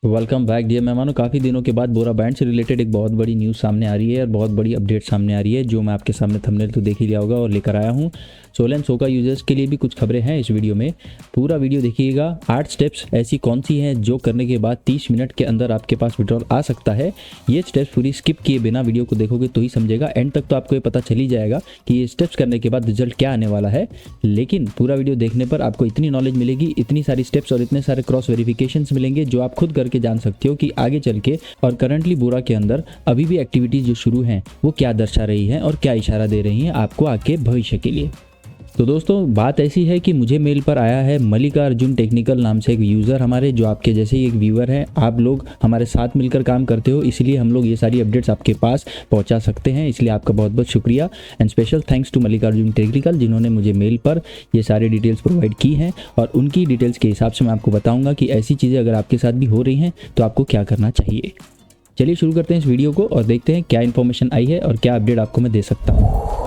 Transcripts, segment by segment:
Welcome back dear मेहमानों। काफ़ी दिनों के बाद बोरा बैंड से रिलेटेड एक बहुत बड़ी न्यूज़ सामने आ रही है और बहुत बड़ी अपडेट सामने आ रही है, जो मैं आपके सामने थंबनेल तो देख ही लिया होगा और लेकर आया हूँ। सोलन सोका यूजर्स के लिए भी कुछ खबरें हैं इस वीडियो में, पूरा वीडियो देखिएगा। 8 स्टेप्स ऐसी कौन सी हैं जो करने के बाद 30 मिनट के अंदर आपके पास विड्रॉल आ सकता है। ये स्टेप्स पूरी स्किप किए बिना वीडियो को देखोगे तो ही समझेगा। एंड तक तो आपको ये पता चल ही जाएगा कि ये स्टेप्स करने के बाद रिजल्ट क्या आने वाला है, लेकिन पूरा वीडियो देखने पर आपको इतनी नॉलेज मिलेगी, इतनी सारी स्टेप्स और इतने सारे क्रॉस वेरिफिकेशंस मिलेंगे जो आप खुद करके जान सकते हो कि आगे चल के और करंटली बोरा के अंदर अभी भी एक्टिविटीज जो शुरू हैं वो क्या दर्शा रही हैं और क्या इशारा दे रही हैं आपको आगे भविष्य के लिए। तो दोस्तों बात ऐसी है कि मुझे मेल पर आया है मल्लिका अर्जुन टेक्निकल नाम से एक यूज़र हमारे, जो आपके जैसे ही एक व्यूअर हैं। आप लोग हमारे साथ मिलकर काम करते हो, इसलिए हम लोग ये सारी अपडेट्स आपके पास पहुंचा सकते हैं, इसलिए आपका बहुत बहुत शुक्रिया and special thanks to Mallika Arjun technical, जिन्होंने मुझे मेल पर ये सारी डिटेल्स प्रोवाइड की हैं। और उनकी डिटेल्स के हिसाब से मैं आपको बताऊँगा कि ऐसी चीज़ें अगर आपके साथ भी हो रही हैं तो आपको क्या करना चाहिए। चलिए शुरू करते हैं इस वीडियो को और देखते हैं क्या इन्फॉर्मेशन आई है और क्या अपडेट आपको मैं दे सकता हूँ।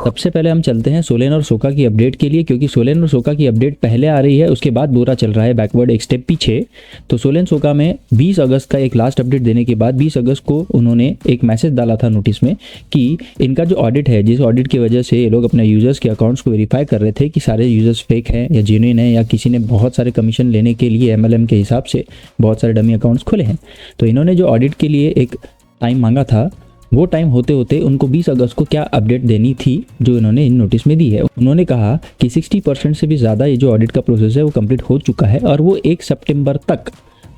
सबसे पहले हम चलते हैं सोलन और सोका की अपडेट के लिए, क्योंकि सोलन और सोका की अपडेट पहले आ रही है, उसके बाद बोरा चल रहा है बैकवर्ड एक स्टेप पीछे। तो सोलन सोका में 20 अगस्त का एक लास्ट अपडेट देने के बाद 20 अगस्त को उन्होंने एक मैसेज डाला था नोटिस में कि इनका जो ऑडिट है, जिस ऑडिट की वजह से ये लोग अपने यूजर्स के अकाउंट्स को वेरीफाई कर रहे थे कि सारे यूजर्स फेक हैं या जेन्युइन है या किसी ने बहुत सारे कमीशन लेने के लिए MLM के हिसाब से बहुत सारे डमी अकाउंट्स खोले हैं। तो इन्होंने जो ऑडिट के लिए एक टाइम मांगा था, वो टाइम होते होते उनको 20 अगस्त को क्या अपडेट देनी थी जो इन्होंने इन नोटिस में दी है। उन्होंने कहा कि 60% से भी ज़्यादा ये जो ऑडिट का प्रोसेस है वो कंप्लीट हो चुका है और वो 1 सितंबर तक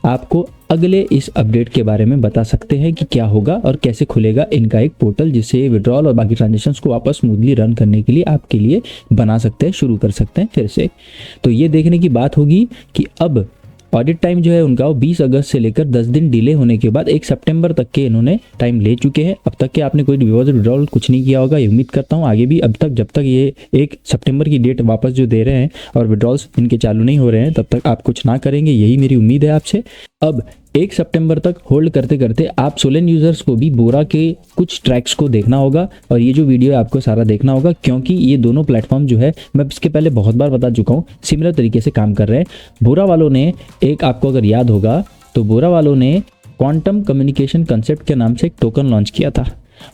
आपको अगले इस अपडेट के बारे में बता सकते हैं कि क्या होगा और कैसे खुलेगा इनका एक पोर्टल, जिससे विड्रॉल और बाकी ट्रांजेक्शंस को वापस स्मूथली रन करने के लिए आपके लिए बना सकते हैं, शुरू कर सकते हैं फिर से। तो ये देखने की बात होगी कि अब ऑडिट टाइम जो है उनका वो 20 अगस्त से लेकर 10 दिन डिले होने के बाद 1 सितंबर तक के इन्होंने टाइम ले चुके हैं। अब तक के आपने कोई डिपॉजिट विड्रॉल कुछ नहीं किया होगा, ये उम्मीद करता हूँ आगे भी अब तक जब तक ये 1 सितंबर की डेट वापस जो दे रहे हैं और विड्रॉल्स इनके चालू नहीं हो रहे हैं तब तक आप कुछ ना करेंगे, यही मेरी उम्मीद है आपसे। अब 1 सितंबर तक होल्ड करते करते आप सोलन यूजर्स को भी बोरा के कुछ ट्रैक्स को देखना होगा और ये जो वीडियो है आपको सारा देखना होगा, क्योंकि ये दोनों प्लेटफॉर्म जो है मैं इसके पहले बहुत बार बता चुका हूँ, सिमिलर तरीके से काम कर रहे हैं। बोरा वालों ने एक, आपको अगर याद होगा तो बोरा वालों ने क्वांटम कम्युनिकेशन कंसेप्ट के नाम से एक टोकन लॉन्च किया था।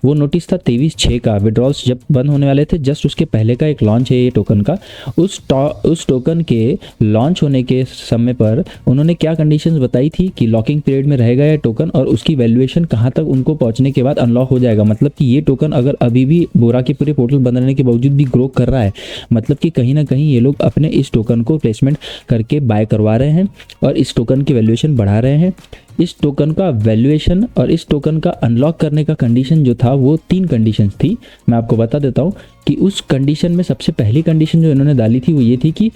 वो नोटिस था 23/6 का, विड्रॉल्स जब बंद होने वाले थे जस्ट उसके पहले का एक लॉन्च है ये टोकन का। उस टोकन के लॉन्च होने के समय पर उन्होंने क्या कंडीशंस बताई थी कि लॉकिंग पीरियड में रहेगा ये टोकन और उसकी वैल्यूएशन कहाँ तक उनको पहुँचने के बाद अनलॉक हो जाएगा। मतलब कि ये टोकन अगर अभी भी बोरा के पूरे पोर्टल बंद रहने के बावजूद भी ग्रो कर रहा है, मतलब कि कहीं ना कहीं ये लोग अपने इस टोकन को प्लेसमेंट करके बाय करवा रहे हैं और इस टोकन की वैल्यूएशन बढ़ा रहे हैं। इस टोकन का वैल्यूएशन और इस टोकन का अनलॉक करने का कंडीशन जो था वो 3 कंडीशंस थी। मैं आपको बता देता हूँ कि उस कंडीशन में सबसे पहली कंडीशन जो इन्होंने डाली थी वो ये थी कि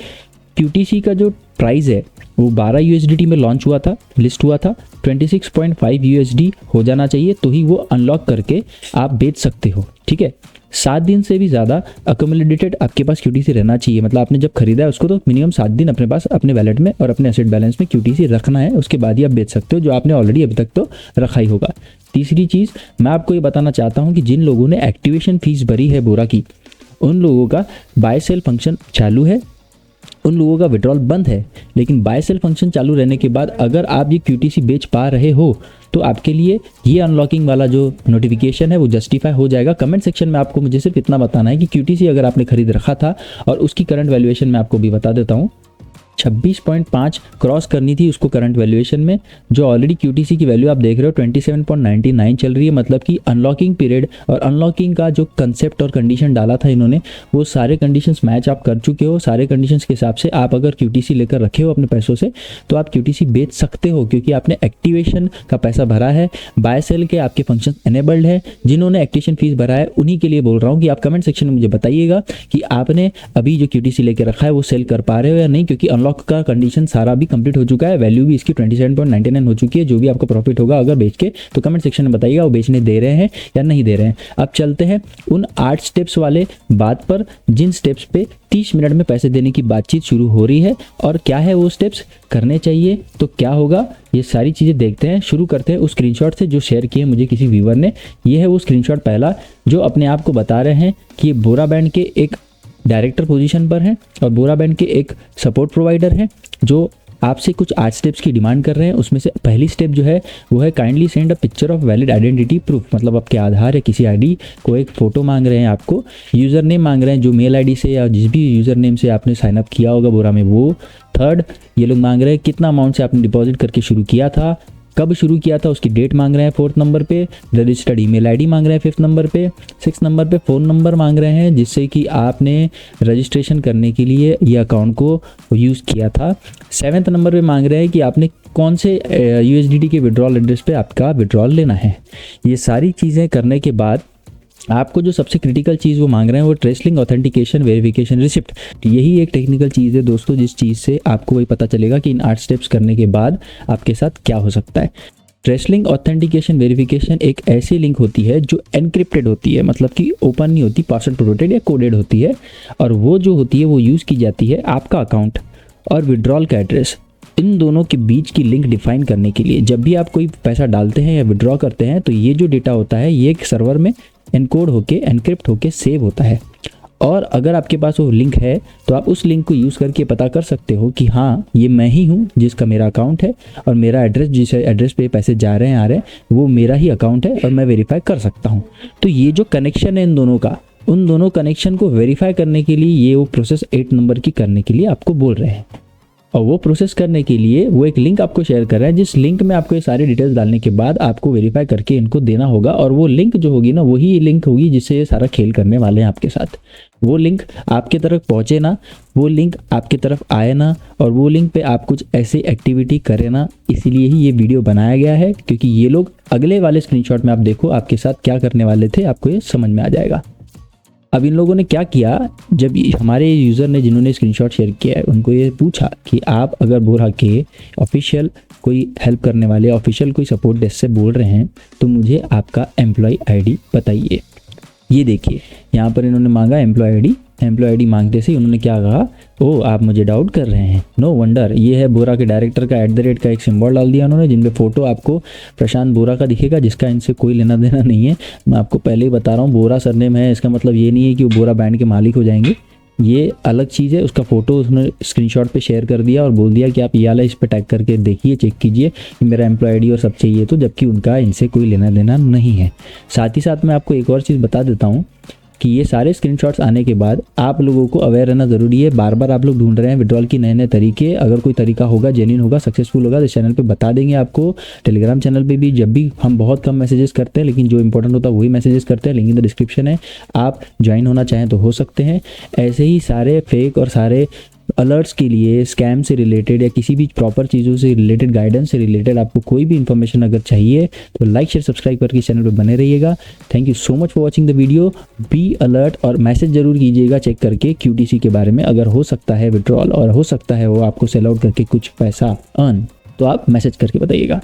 QTC का जो प्राइस है वो 12 USDT में लॉन्च हुआ था, लिस्ट हुआ था, 26.5 USD हो जाना चाहिए तो ही वो अनलॉक करके आप बेच सकते हो। ठीक है, 7 दिन से भी ज़्यादा अकोमोडेटेड आपके पास QTC रहना चाहिए, मतलब आपने जब खरीदा है उसको तो मिनिमम 7 दिन अपने पास अपने वैलेट में और अपने एसेट बैलेंस में QTC रखना है, उसके बाद ही आप बेच सकते हो, जो आपने ऑलरेडी अभी तक तो रखा ही होगा। तीसरी चीज़ मैं आपको ये बताना चाहता हूँ कि जिन लोगों ने एक्टिवेशन फीस भरी है बोरा की, उन लोगों का बाय सेल फंक्शन चालू है, उन लोगों का विड्रॉल बंद है, लेकिन बाय सेल फंक्शन चालू रहने के बाद अगर आप ये QTC बेच पा रहे हो तो आपके लिए ये अनलॉकिंग वाला जो नोटिफिकेशन है वो जस्टिफाई हो जाएगा। कमेंट सेक्शन में आपको मुझे सिर्फ इतना बताना है कि QTC अगर आपने खरीद रखा था, और उसकी करंट वैल्यूएशन मैं आपको भी बता देता हूँ, 26.5 क्रॉस करनी थी उसको करंट वैल्यूएशन में, जो ऑलरेडी QTC की वैल्यू आप देख रहे हो 27.99 चल रही है। मतलब कि अनलॉकिंग पीरियड और अनलॉकिंग का जो कंसेप्ट और कंडीशन डाला था इन्होंने, वो सारे कंडीशंस मैच आप कर चुके हो। सारे कंडीशंस के हिसाब से आप अगर QTC लेकर रखे हो अपने पैसों से तो आप QTC बेच सकते हो, क्योंकि आपने एक्टिवेशन का पैसा भरा है, बाय सेल के आपके फंक्शन एनेबल्ड है। जिन्होंने एक्टिवेशन फीस भरा है उन्हीं के लिए बोल रहा हूँ कि आप कमेंट सेक्शन में मुझे बताइएगा कि आपने अभी जो QTC लेकर रखा है वो सेल कर पा रहे हो या नहीं, क्योंकि अनलॉक का कंडीशन सारा भी कंप्लीट हो चुका है, वैल्यू भी इसकी 27.99 हो चुकी है। जो भी आपको प्रॉफिट होगा अगर बेच के तो कमेंट सेक्शन में बताइएगा वो बेचने दे रहे हैं या नहीं दे रहे हैं। अब चलते हैं उन 8 स्टेप्स वाले बात पर, जिन स्टेप्स पे 30 मिनट में पैसे देने की बातचीत शुरू हो रही है, और क्या है वो स्टेप्स, करने चाहिए तो क्या होगा, ये सारी चीज़ें देखते हैं। शुरू करते हैं उस स्क्रीनशॉट से जो शेयर किए मुझे किसी व्यूअर ने। ये है वो स्क्रीनशॉट पहला, जो अपने आप को बता रहे हैं कि बोरा बैंड के एक डायरेक्टर पोजीशन पर हैं और बोरा बैंड के एक सपोर्ट प्रोवाइडर हैं, जो आपसे कुछ 8 स्टेप्स की डिमांड कर रहे हैं। उसमें से पहली स्टेप जो है वो है kindly send a picture of valid identity proof, मतलब आपके आधार या किसी आईडी को एक फ़ोटो मांग रहे हैं आपको। यूज़र नेम मांग रहे हैं जो मेल आईडी से या जिस भी यूज़र नेम से आपने साइन अप किया होगा बोरा में वो। थर्ड, ये लोग मांग रहे हैं कितना अमाउंट से आपने डिपॉजिट करके शुरू किया था, कब शुरू किया था उसकी डेट मांग रहे हैं 4th नंबर पे। रजिस्टर्ड ईमेल आईडी मांग रहे हैं 5th नंबर पे। 6th नंबर पे फ़ोन नंबर मांग रहे हैं जिससे कि आपने रजिस्ट्रेशन करने के लिए ये अकाउंट को यूज़ किया था। 7th नंबर पे मांग रहे हैं कि आपने कौन से USDT के विड्रॉल एड्रेस पे आपका विड्रॉल लेना है। ये सारी चीज़ें करने के बाद आपको जो सबसे क्रिटिकल चीज़ वो मांग रहे हैं वो ट्रेसलिंग ऑथेंटिकेशन वेरिफिकेशन रिसिप्ट। यही एक टेक्निकल चीज़ है दोस्तों, जिस चीज़ से आपको वही पता चलेगा कि इन 8 स्टेप्स करने के बाद आपके साथ क्या हो सकता है। ट्रेसलिंग ऑथेंटिकेशन वेरिफिकेशन एक ऐसी लिंक होती है जो एनक्रिप्टेड होती है, मतलब कि ओपन नहीं होती, पासवर्ड प्रोटेक्टेड या कोडेड होती है। और वो जो होती है वो यूज़ की जाती है आपका अकाउंट और विड्रॉल का एड्रेस, इन दोनों के बीच की लिंक डिफाइन करने के लिए। जब भी आप कोई पैसा डालते हैं या विड्रॉ करते हैं तो ये जो डेटा होता है ये एक सर्वर में एनकोड होके एनक्रिप्ट होके सेव होता है। और अगर आपके पास वो लिंक है तो आप उस लिंक को यूज़ करके पता कर सकते हो कि हाँ ये मैं ही हूँ जिसका मेरा अकाउंट है और मेरा एड्रेस, जिस एड्रेस पे पैसे जा रहे हैं आ रहे हैं वो मेरा ही अकाउंट है और मैं वेरीफाई कर सकता हूँ। तो ये जो कनेक्शन है इन दोनों का, उन दोनों कनेक्शन को वेरीफाई करने के लिए ये वो प्रोसेस 8 नंबर की करने के लिए आपको बोल रहे हैं। और वो प्रोसेस करने के लिए वो एक लिंक आपको शेयर कर रहा है, जिस लिंक में आपको ये सारी डिटेल्स डालने के बाद आपको वेरीफाई करके इनको देना होगा। और वो लिंक जो होगी ना वही लिंक होगी जिससे ये सारा खेल करने वाले हैं आपके साथ। वो लिंक आपके तरफ पहुँचे ना, वो लिंक आपके तरफ आए ना, और वो लिंक पे आप कुछ ऐसी एक्टिविटी करें ना। इसीलिए ही ये वीडियो बनाया गया है, क्योंकि ये लोग अगले वाले स्क्रीनशॉट में आप देखो आपके साथ क्या करने वाले थे, आपको ये समझ में आ जाएगा। अब इन लोगों ने क्या किया, जब हमारे यूज़र ने जिन्होंने स्क्रीनशॉट शेयर किया है उनको ये पूछा कि आप अगर बोरा के ऑफिशियल कोई हेल्प करने वाले ऑफिशियल कोई सपोर्ट डेस्क से बोल रहे हैं तो मुझे आपका एम्प्लॉय आईडी बताइए। ये देखिए यहाँ पर इन्होंने मांगा एम्प्लॉय आईडी। एम्प्लॉय आईडी मांगते से उन्होंने क्या कहा, ओ आप मुझे डाउट कर रहे हैं, नो वंडर। ये है बोरा के डायरेक्टर का @ का एक सिंबल डाल दिया उन्होंने, जिनमें फ़ोटो आपको प्रशांत बोरा का दिखेगा, जिसका इनसे कोई लेना देना नहीं है। मैं आपको पहले ही बता रहा हूँ, बोरा सरनेम है, इसका मतलब ये नहीं है कि वो बोरा बैंड के मालिक हो जाएंगे, ये अलग चीज़ है। उसका फ़ोटो उसने स्क्रीनशॉट पे शेयर कर दिया और बोल दिया कि आप ये वाला इस पर टैग करके देखिए, चेक कीजिए कि मेरा एम्प्लॉय आईडी और सब चाहिए, तो जबकि उनका इनसे कोई लेना देना नहीं है। साथ ही साथ मैं आपको एक और चीज़ बता देता हूँ कि ये सारे स्क्रीनशॉट्स आने के बाद आप लोगों को अवेयर रहना ज़रूरी है। बार बार आप लोग ढूंढ रहे हैं विड्रॉल की नए नए तरीके, अगर कोई तरीका होगा जेन्युइन होगा सक्सेसफुल होगा तो इस चैनल पे बता देंगे आपको। टेलीग्राम चैनल पे भी जब भी हम बहुत कम मैसेजेस करते हैं, लेकिन जो इंपॉर्टेंट होता है वही मैसेजेस करते हैं, लिंक इन द डिस्क्रिप्शन है, आप ज्वाइन होना चाहें तो हो सकते हैं। ऐसे ही सारे फेक और सारे अलर्ट्स के लिए, स्कैम से रिलेटेड या किसी भी प्रॉपर चीज़ों से रिलेटेड, गाइडेंस से रिलेटेड आपको कोई भी इन्फॉर्मेशन अगर चाहिए तो लाइक शेयर सब्सक्राइब करके चैनल पे बने रहिएगा। Thank you so much for watching the video. Be alert और मैसेज जरूर कीजिएगा चेक करके QTC के बारे में। अगर हो सकता है विड्रॉल और हो सकता है वो आपको सेल आउट करके कुछ पैसा अर्न, तो आप मैसेज करके बताइएगा।